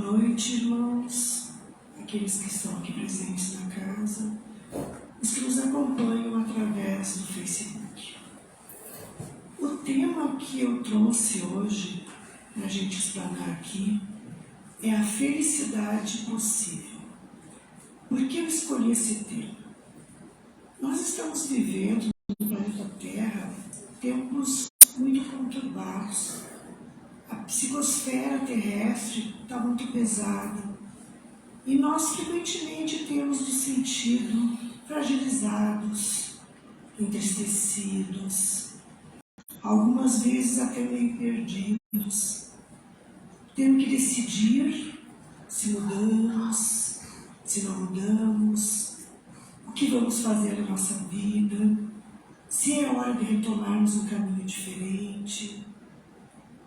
noite, irmãos, aqueles que estão aqui presentes na casa, os que nos acompanham através do Facebook. O tema que eu trouxe hoje, para a gente explanar aqui, é a felicidade possível. Por que eu escolhi esse tema? Nós estamos vivendo no planeta Terra tempos muito conturbados. A psicosfera terrestre está muito pesada e nós frequentemente temos nos sentido fragilizados, entristecidos, algumas vezes até meio perdidos, tendo que decidir se mudamos, se não mudamos, o que vamos fazer na nossa vida, se é hora de retomarmos um caminho diferente.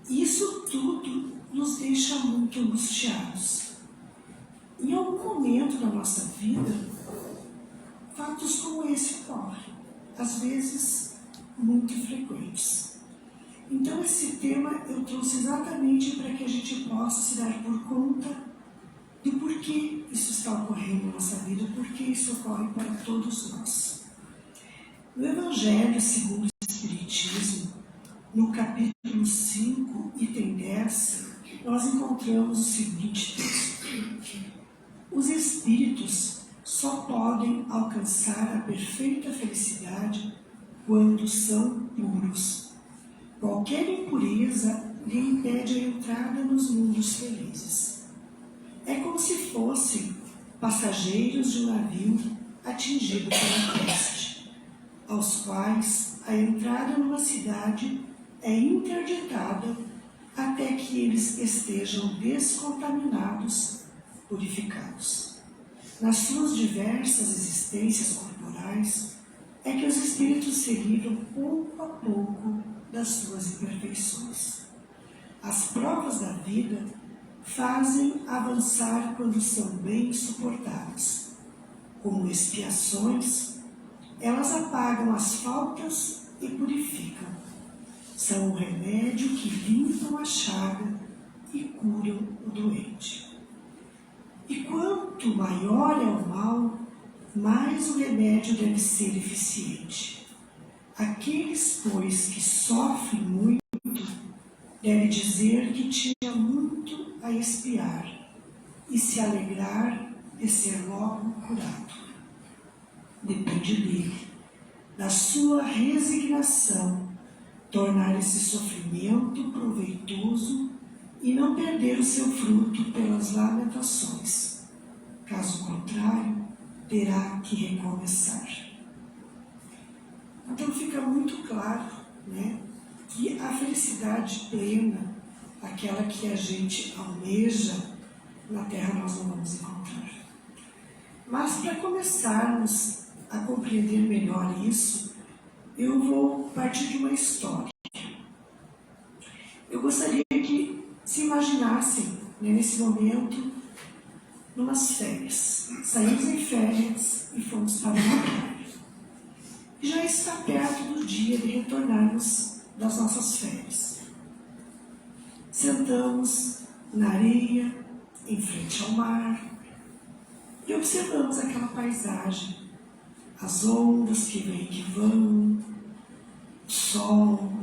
Isso tudo nos deixa muito angustiados. Em algum momento da nossa vida, fatos como esse ocorrem, às vezes muito frequentes. Então esse tema eu trouxe exatamente para que a gente possa se dar por conta do porquê isso está ocorrendo na nossa vida, porque isso ocorre para todos nós. No Evangelho segundo o Espiritismo, no capítulo 5, item 10, nós encontramos o seguinte texto: os espíritos só podem alcançar a perfeita felicidade quando são puros. Qualquer impureza lhe impede a entrada nos mundos felizes. É como se fossem passageiros de um navio atingido pela peste, aos quais a entrada numa cidade é interditada até que eles estejam descontaminados, purificados. Nas suas diversas existências corporais é que os espíritos se livram pouco a pouco das suas imperfeições. As provas da vida fazem avançar quando são bem suportadas. Como expiações, elas apagam as faltas e purificam. São um remédio que limpam a chaga e curam o doente. E quanto maior é o mal, mais o remédio deve ser eficiente. Aqueles, pois, que sofrem muito, deve dizer que tinha muito a expiar e se alegrar de ser logo curado. Depende dele, da sua resignação, tornar esse sofrimento proveitoso e não perder o seu fruto pelas lamentações. Caso contrário, terá que recomeçar. Então fica muito claro, que a felicidade plena, aquela que a gente almeja, na Terra nós não vamos encontrar. Mas para começarmos a compreender melhor isso, eu vou partir de uma história. Eu gostaria que se imaginassem, nesse momento, numas férias. Saímos em férias e fomos para uma praia. Já está perto do dia de retornarmos das nossas férias. Sentamos na areia, em frente ao mar, e observamos aquela paisagem, as ondas que vêm e que vão, o sol,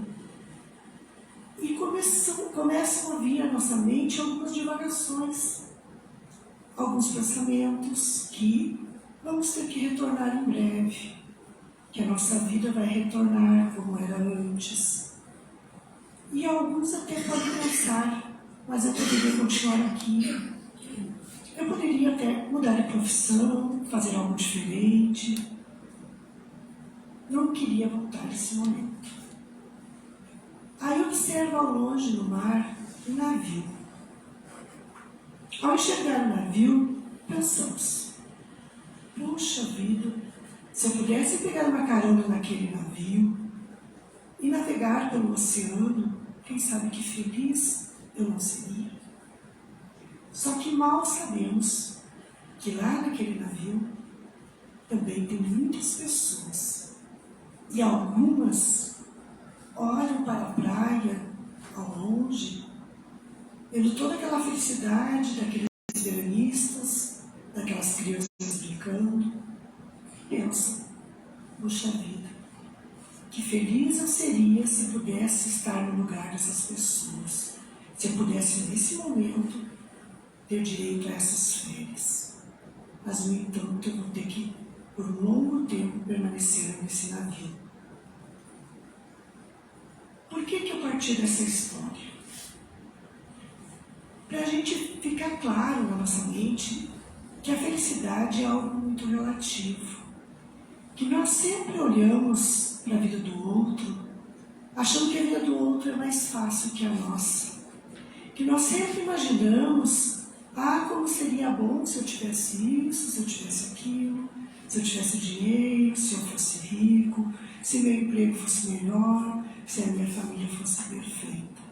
e começam a vir à nossa mente algumas divagações, alguns pensamentos que vamos ter que retornar em breve, que a nossa vida vai retornar como era antes. E alguns até podem pensar, mas eu poderia continuar aqui, eu poderia até mudar de profissão, fazer algo diferente. Não queria voltar nesse momento. Aí observo ao longe no mar um navio. Ao enxergar o navio, pensamos: puxa vida, se eu pudesse pegar uma carona naquele navio e navegar pelo oceano, quem sabe que feliz eu não seria. Só que mal sabemos que lá naquele navio também tem muitas pessoas. E algumas olham para a praia ao longe, vendo toda aquela felicidade daqueles veranistas, daquelas crianças brincando, pensa, puxa vida, que feliz eu seria se pudesse estar no lugar dessas pessoas, se eu pudesse nesse momento ter direito a essas férias. Mas, no entanto, eu vou ter que, por um longo tempo, permanecer nesse navio. Por que eu parti dessa história? Para a gente ficar claro na nossa mente que a felicidade é algo muito relativo. Que nós sempre olhamos para a vida do outro, achando que a vida do outro é mais fácil que a nossa. Que nós sempre imaginamos, como seria bom se eu tivesse isso, se eu tivesse aquilo, se eu tivesse dinheiro, se eu fosse rico, se meu emprego fosse melhor, se a minha família fosse perfeita.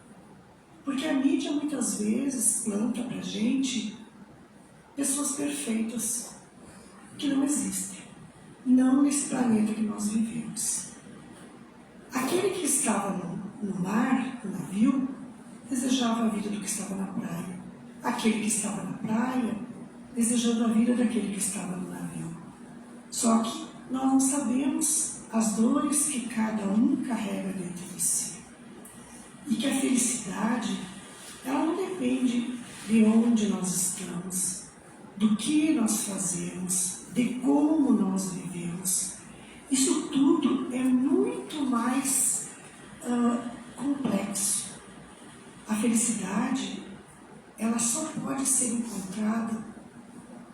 Porque a mídia muitas vezes planta para a gente pessoas perfeitas que não existem. Não nesse planeta que nós vivemos. Aquele que estava no mar, no navio, desejava a vida do que estava na praia. Aquele que estava na praia, desejando a vida daquele que estava no navio. Só que nós não sabemos as dores que cada um carrega dentro de si. E que a felicidade, ela não depende de onde nós estamos, do que nós fazemos, de como nós vivemos. Isso tudo é muito mais complexo. A felicidade, ela só pode ser encontrada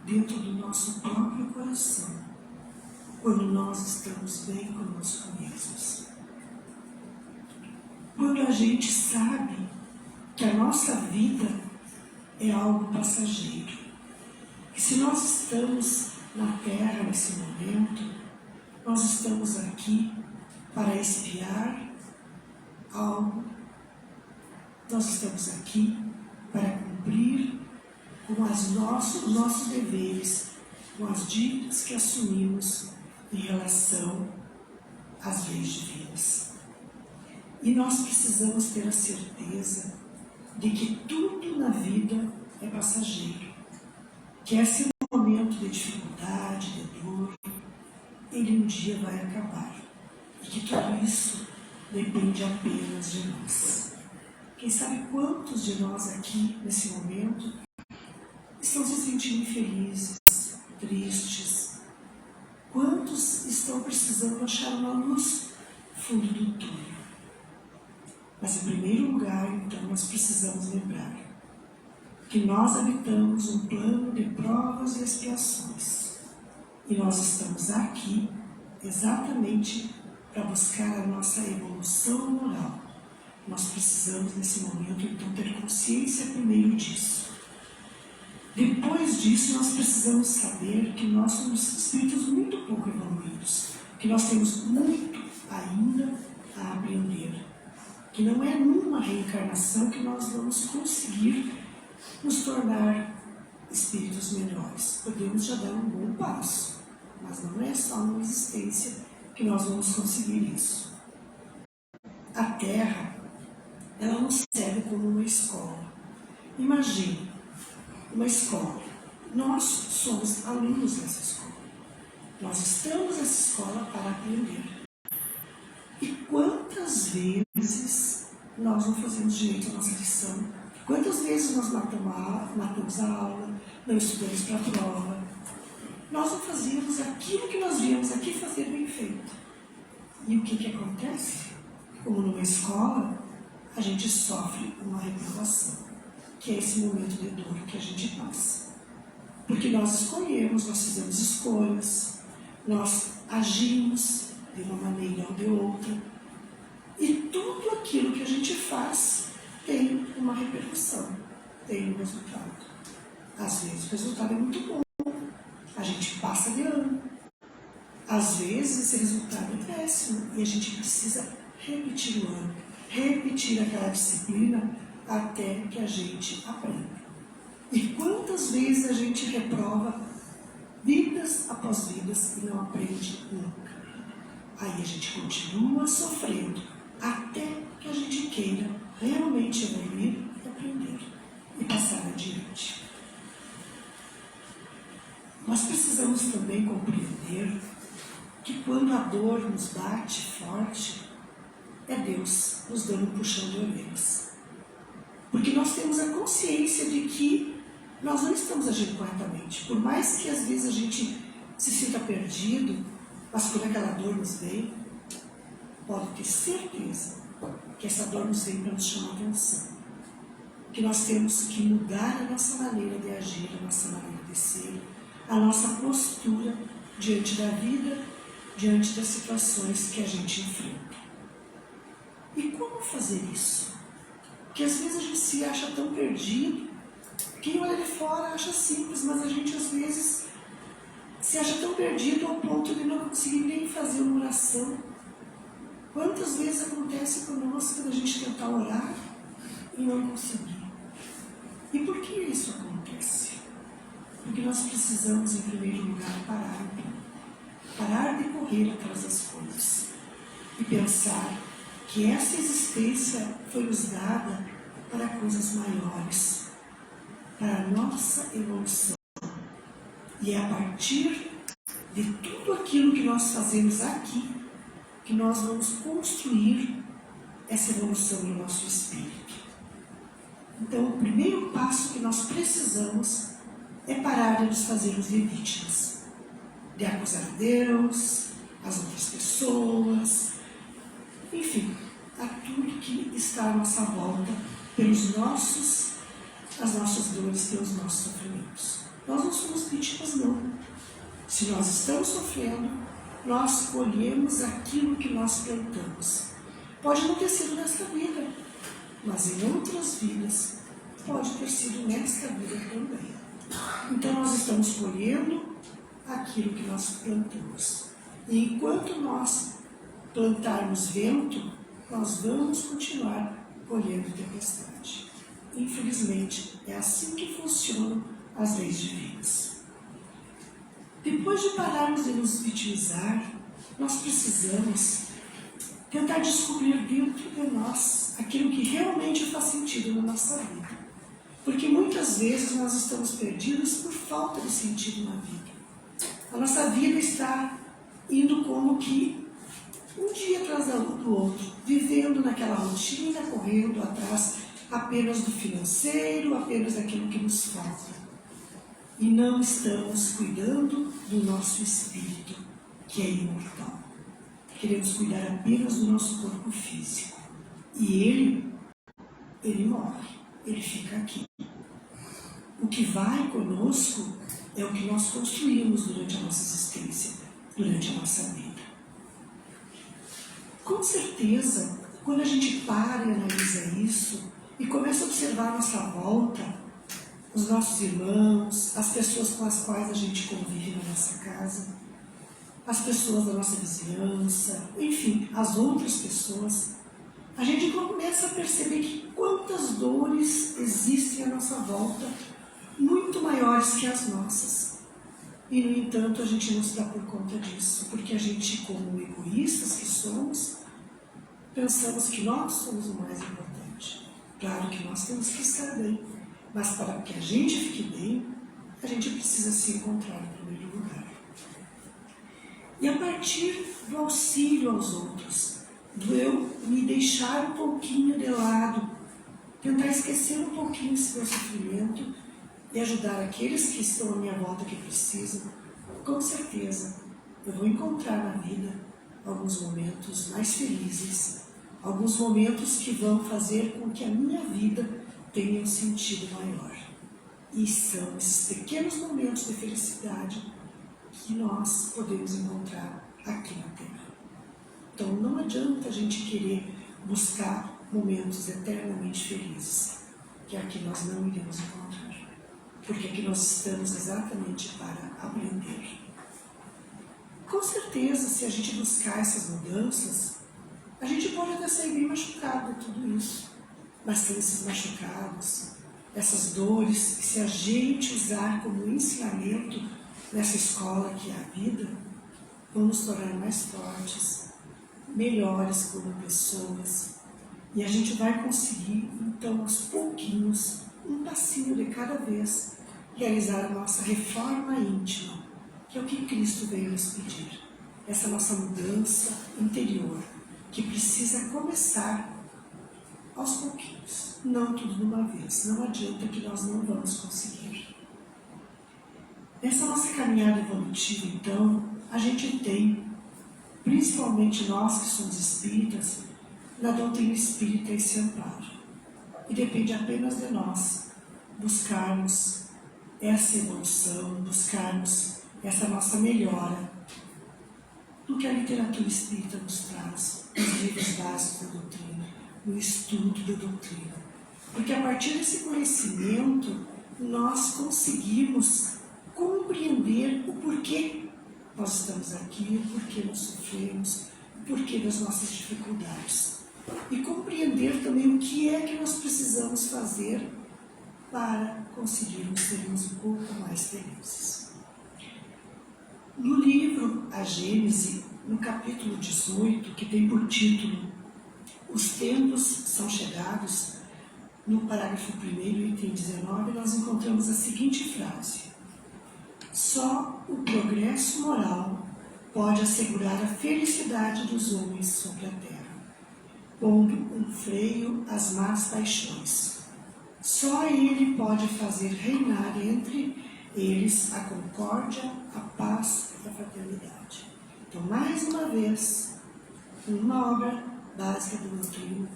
dentro do nosso próprio coração, quando nós estamos bem conosco mesmos. Quando a gente sabe que a nossa vida é algo passageiro, que se nós estamos na Terra nesse momento, nós estamos aqui para expiar algo, nós estamos aqui para cumprir com os nossos deveres, com as dívidas que assumimos em relação às leis divinas. E nós precisamos ter a certeza de que tudo na vida é passageiro, que esse momento de dificuldade, de dor, ele um dia vai acabar. E que tudo isso depende apenas de nós. Quem sabe quantos de nós aqui, nesse momento, estão se sentindo infelizes, tristes? Quantos estão precisando achar uma luz no fundo do túnel? Mas, em primeiro lugar, então, nós precisamos lembrar que nós habitamos um plano de provas e expiações. E nós estamos aqui exatamente para buscar a nossa evolução moral. Nós precisamos, nesse momento, então, ter consciência primeiro disso. Depois disso, nós precisamos saber que nós somos espíritos muito pouco evoluídos, que nós temos muito ainda a aprender, que não é numa reencarnação que nós vamos conseguir nos tornar espíritos melhores. Podemos já dar um bom passo, mas não é só numa existência que nós vamos conseguir isso. A Terra, ela nos serve como uma escola. Imagine uma escola. Nós somos alunos dessa escola. Nós estamos nessa escola para aprender. E quantas vezes nós não fazemos direito à nossa lição? Quantas vezes nós matamos a aula, não estudamos para a prova? Nós não fazíamos aquilo que nós viemos aqui fazer bem feito. E o que acontece? Como numa escola, a gente sofre uma reprovação, que é esse momento de dor que a gente passa. Porque nós escolhemos, nós fizemos escolhas, nós agimos de uma maneira ou de outra, e tudo aquilo que a gente faz tem uma repercussão, tem um resultado. Às vezes o resultado é muito bom, a gente passa de ano. Às vezes esse resultado é péssimo e a gente precisa repetir o ano, repetir aquela disciplina até que a gente aprenda. E quantas vezes a gente reprova vidas após vidas e não aprende nunca? Aí a gente continua sofrendo até que a gente queira realmente evoluir e aprender. precisamos também compreender que quando a dor nos bate forte, é Deus nos dando um puxão de orelhas. Porque nós temos a consciência de que nós não estamos agindo corretamente. Por mais que às vezes a gente se sinta perdido, mas quando aquela dor nos vem, pode ter certeza que essa dor nos vem para nos chamar a atenção. Que nós temos que mudar a nossa maneira de agir, a nossa maneira de ser, a nossa postura diante da vida, diante das situações que a gente enfrenta. E como fazer isso? Porque às vezes a gente se acha tão perdido, quem olha de fora acha simples, mas a gente às vezes se acha tão perdido ao ponto de não conseguir nem fazer uma oração. Quantas vezes acontece conosco quando a gente tentar orar e não conseguir? E por que isso acontece? Porque nós precisamos, em primeiro lugar, parar de correr atrás das coisas e pensar que essa existência foi nos dada para coisas maiores, para a nossa evolução. E é a partir de tudo aquilo que nós fazemos aqui que nós vamos construir essa evolução no nosso espírito. Então, o primeiro passo que nós precisamos é parar de nos fazermos de vítimas, de acusar a Deus, as outras pessoas, enfim, a tudo que está à nossa volta, as nossas dores, pelos nossos sofrimentos. Nós não somos vítimas, não. Se nós estamos sofrendo, nós colhemos aquilo que nós plantamos. Pode não ter sido nesta vida, mas em outras vidas pode ter sido nesta vida também. Então nós estamos colhendo aquilo que nós plantamos. E enquanto nós plantarmos vento, nós vamos continuar colhendo tempestade. Infelizmente, é assim que funcionam as leis divinas. Depois de pararmos de nos vitimizar, nós precisamos tentar descobrir dentro de nós aquilo que realmente faz sentido na nossa vida. Porque muitas vezes nós estamos perdidos por falta de sentido na vida. A nossa vida está indo como que um dia atrás do outro, vivendo naquela rotina, correndo atrás apenas do financeiro, apenas daquilo que nos falta. E não estamos cuidando do nosso espírito, que é imortal. Queremos cuidar apenas do nosso corpo físico. E ele morre, ele fica aqui. O que vai conosco é o que nós construímos durante a nossa existência, durante a nossa vida. Com certeza, quando a gente para e analisa isso e começa a observar a nossa volta, os nossos irmãos, as pessoas com as quais a gente convive na nossa casa, as pessoas da nossa vizinhança, enfim, as outras pessoas, a gente começa a perceber que quantas dores existem à nossa volta, muito maiores que as nossas. E, no entanto, a gente não se dá por conta disso, porque a gente, como egoístas que somos, pensamos que nós somos o mais importante. Claro que nós temos que estar bem, mas para que a gente fique bem, a gente precisa se encontrar em primeiro lugar. E a partir do auxílio aos outros, do eu me deixar um pouquinho de lado, tentar esquecer um pouquinho esse meu sofrimento e ajudar aqueles que estão à minha volta que precisam, com certeza eu vou encontrar na vida alguns momentos mais felizes, alguns momentos que vão fazer com que a minha vida tenha um sentido maior. E são esses pequenos momentos de felicidade que nós podemos encontrar aqui na Terra. Então não adianta a gente querer buscar momentos eternamente felizes, que aqui nós não iremos encontrar, porque aqui nós estamos exatamente para aprender. Com certeza, se a gente buscar essas mudanças, a gente pode até sair bem machucado de tudo isso, mas são esses machucados, essas dores, que se a gente usar como ensinamento nessa escola que é a vida, vão nos tornar mais fortes, melhores como pessoas, e a gente vai conseguir, então, aos pouquinhos, um passinho de cada vez, realizar a nossa reforma íntima, que é o que Cristo veio nos pedir. Essa nossa mudança interior, que precisa começar aos pouquinhos, não tudo de uma vez. Não adianta, que nós não vamos conseguir. Nessa nossa caminhada evolutiva, então, a gente tem, principalmente nós que somos espíritas, na doutrina espírita esse amparo. E depende apenas de nós buscarmos essa evolução, buscarmos essa nossa melhora do que a literatura espírita nos traz, nos livros básicos da doutrina, no estudo da doutrina. Porque a partir desse conhecimento, nós conseguimos compreender o porquê nós estamos aqui, o porquê nós sofremos, o porquê das nossas dificuldades. E compreender também o que é que nós precisamos fazer para conseguirmos sermos um pouco mais felizes. No livro A Gênese, no capítulo 18, que tem por título Os Tempos São Chegados, no parágrafo 1º, item 19, nós encontramos a seguinte frase: só o progresso moral pode assegurar a felicidade dos homens sobre a terra, pondo um freio às más paixões. Só ele pode fazer reinar entre eles a concórdia, a paz e a fraternidade. Então, mais uma vez, numa obra básica do doutrina,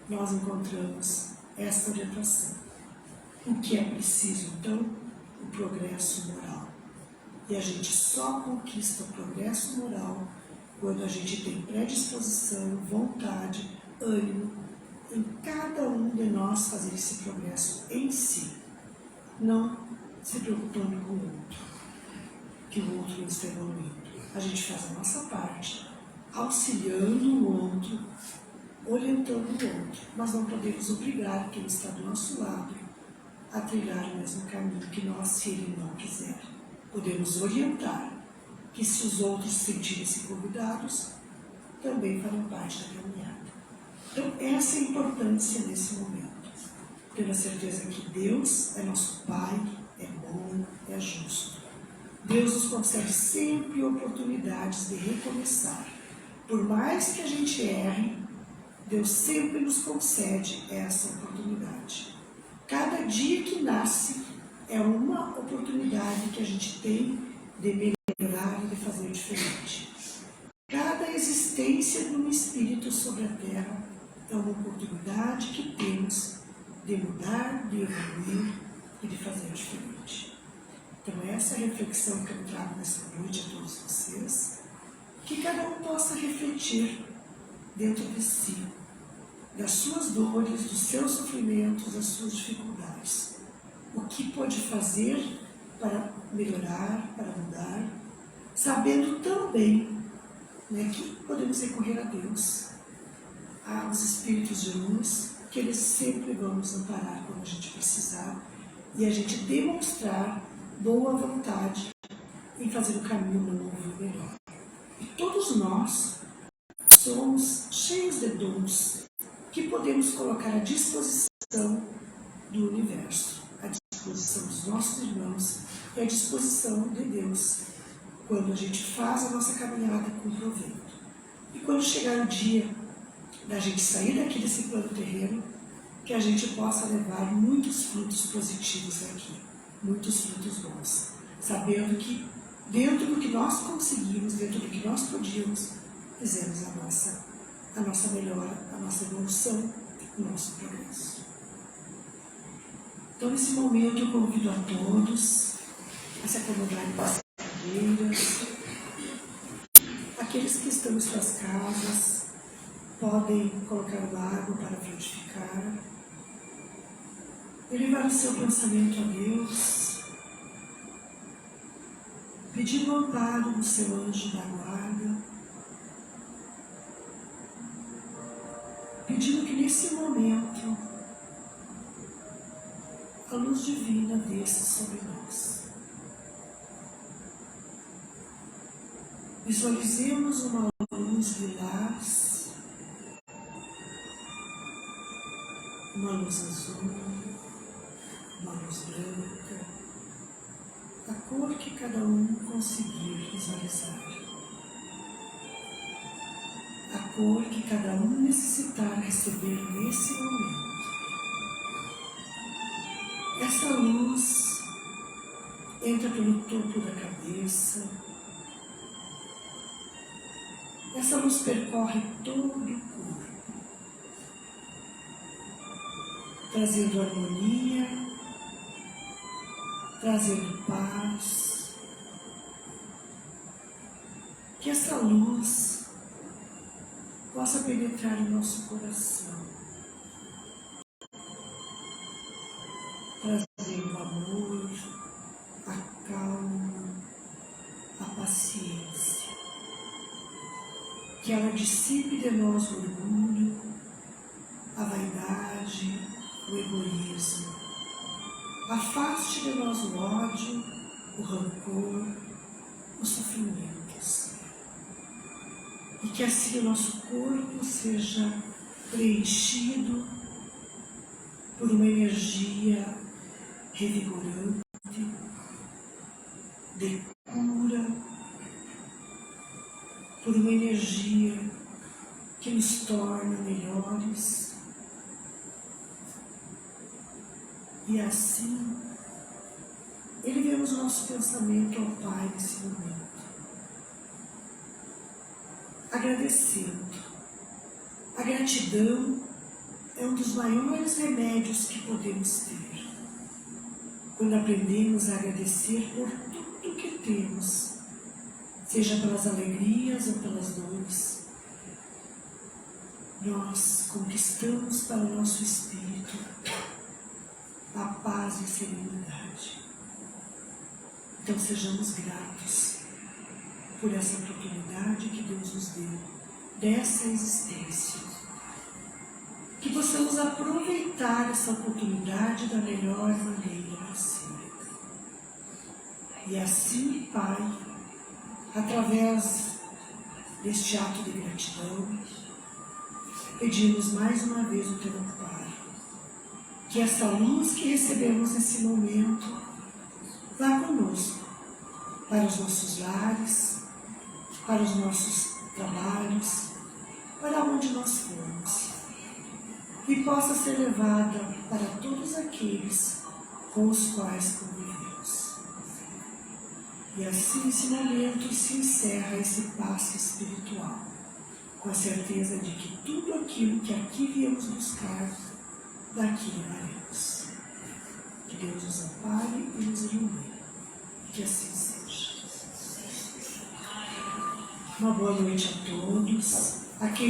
nós encontramos essa orientação. O que é preciso, então? O progresso moral. E a gente só conquista o progresso moral quando a gente tem predisposição, vontade, ânimo em cada um de nós fazer esse progresso em si, não se preocupando com o outro, que o outro não está evoluindo. A gente faz a nossa parte, auxiliando o outro, orientando o outro, mas não podemos obrigar quem está do nosso lado a trilhar o mesmo caminho que nós, se ele não quiser. Podemos orientar, que se os outros se sentirem-se convidados, também farão parte da caminhada. Então, essa é a importância nesse momento. Tendo a certeza que Deus é nosso Pai, é bom, é justo. Deus nos concede sempre oportunidades de recomeçar. Por mais que a gente erre, Deus sempre nos concede essa oportunidade. Cada dia que nasce é uma oportunidade que a gente tem de melhorar e de fazer diferente. Cada existência de um espírito sobre a Terra é uma oportunidade que temos de mudar, de evoluir e de fazer diferente. Então, essa é a reflexão que eu trago nessa noite a todos vocês, que cada um possa refletir dentro de si, das suas dores, dos seus sofrimentos, das suas dificuldades. O que pode fazer para melhorar, para mudar, sabendo também, que podemos recorrer a Deus, aos espíritos de luz, que eles sempre vão nos amparar quando a gente precisar, e a gente demonstrar boa vontade em fazer o caminho novo e melhor. E todos nós somos cheios de dons que podemos colocar à disposição do universo, à disposição dos nossos irmãos e à disposição de Deus, quando a gente faz a nossa caminhada com proveito. E quando chegar o dia da gente sair daqui desse plano terreno, que a gente possa levar muitos frutos positivos daqui, muitos frutos bons, sabendo que dentro do que nós conseguimos, dentro do que nós podíamos, fizemos a nossa melhora, a nossa evolução, o nosso progresso. Então, nesse momento, eu convido a todos a se acomodarem nas cadeiras. Aqueles que estão em suas casas podem colocar uma água para frutificar e levar o seu pensamento a Deus, pedindo o amparo do seu anjo da guarda, pedindo que nesse momento a luz divina desça sobre nós. Visualizemos uma luz lilás, uma luz azul, uma luz branca, a cor que cada um conseguir visualizar, a cor que cada um necessitar receber nesse momento. Essa luz entra pelo topo da cabeça, essa luz percorre todo o corpo, trazendo harmonia, trazendo paz. Que essa luz possa penetrar em nosso coração, trazendo amor, a calma, a paciência. Que ela dissipe de nós o orgulho, a vaidade, o egoísmo. Afaste de nós o ódio, o rancor, os sofrimentos. E que assim o nosso corpo seja preenchido por uma energia revigorante, de cura, por uma energia que nos torna melhores. E assim, elevemos o nosso pensamento ao Pai nesse momento, agradecendo. A gratidão é um dos maiores remédios que podemos ter. Quando aprendemos a agradecer por tudo que temos, seja pelas alegrias ou pelas dores, nós conquistamos para o nosso espírito a paz e a serenidade. Então sejamos gratos por essa oportunidade que Deus nos deu, dessa existência. Que possamos aproveitar essa oportunidade da melhor maneira possível. E assim, Pai, através deste ato de gratidão, pedimos mais uma vez o Teu amparo. Que essa luz que recebemos nesse momento vá conosco para os nossos lares, para os nossos trabalhos, para onde nós formos, e possa ser levada para todos aqueles com os quais convivemos. E assim, nesse momento, se encerra esse passe espiritual, com a certeza de que tudo aquilo que aqui viemos buscar, daqui levaremos. Que Deus nos ampare e nos ilumine. Que assim seja. Uma boa noite a todos. Aqueles